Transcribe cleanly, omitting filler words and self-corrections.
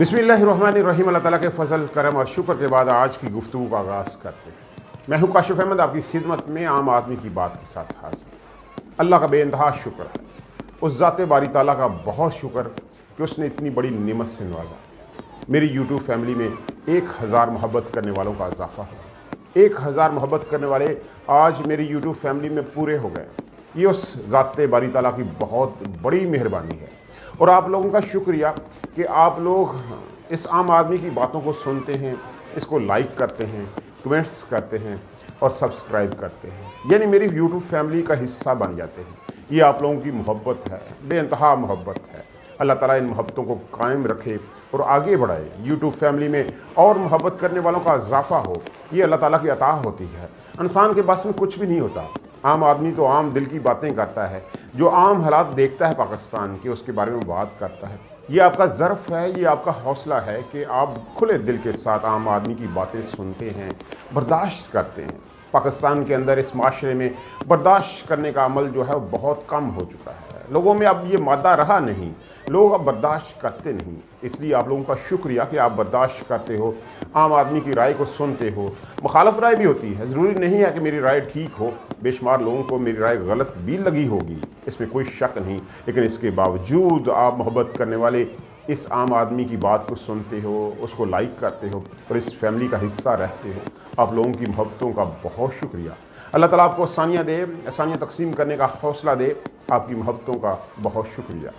बिस्मिल्लाहिर्रहमानिर्रहीम। अल्लाह ताला के फ़ज़ल करम और शुक्र के बाद आज की गुफ्तगू का आगाज़ करते हैं। मैं हूँ काशिफ़ अहमद, आपकी खिदमत में आम आदमी की बात के साथ हाज़िर। अल्लाह का बेइंतहा शुक्र है, उस ज़ाते बारी ताला का बहुत शुक्र कि उसने इतनी बड़ी नेमत से नवाजा। मेरी यूट्यूब फैमिली में 1000 मोहब्बत करने वालों का इजाफ़ा हुआ। 1000 मोहब्बत करने वाले आज मेरी यूट्यूब फैमिली में पूरे हो गए। ये उस ज़ाते बारी ताला की बहुत बड़ी मेहरबानी है और आप लोगों का शुक्रिया कि आप लोग इस आम आदमी की बातों को सुनते हैं, इसको लाइक करते हैं, कमेंट्स करते हैं और सब्सक्राइब करते हैं, यानी मेरी यूट्यूब फैमिली का हिस्सा बन जाते हैं। ये आप लोगों की मोहब्बत है, बेइंतहा मोहब्बत है। अल्लाह ताला इन मोहब्बतों को कायम रखे और आगे बढ़ाए। यूट्यूब फैमिली में और मोहब्बत करने वालों का इजाफ़ा हो, ये अल्लाह ताला की अता होती है। इंसान के बस में कुछ भी नहीं होता। आम आदमी तो आम दिल की बातें करता है, जो आम हालात देखता है पाकिस्तान के, उसके बारे में बात करता है। ये आपका ज़र्फ़ है, ये आपका हौसला है कि आप खुले दिल के साथ आम आदमी की बातें सुनते हैं, बर्दाश्त करते हैं। पाकिस्तान के अंदर इस माशरे में बर्दाश्त करने का अमल जो है वो बहुत कम हो चुका है। लोगों में अब ये मादा रहा नहीं, लोग अब बर्दाश्त करते नहीं। इसलिए आप लोगों का शुक्रिया कि आप बर्दाश्त करते हो, आम आदमी की राय को सुनते हो। मुखालफ राय भी होती है, ज़रूरी नहीं है कि मेरी राय ठीक हो। बेशुमार लोगों को मेरी राय गलत भी लगी होगी, इसमें कोई शक नहीं, लेकिन इसके बावजूद आप मोहब्बत करने वाले इस आम आदमी की बात को सुनते हो, उसको लाइक करते हो और इस फैमिली का हिस्सा रहते हो। आप लोगों की मोहब्बतों का बहुत शुक्रिया। अल्लाह ताला आपको आसानियाँ दे, आसानियाँ तकसीम करने का हौसला दे। आपकी मोहब्बतों का बहुत शुक्रिया।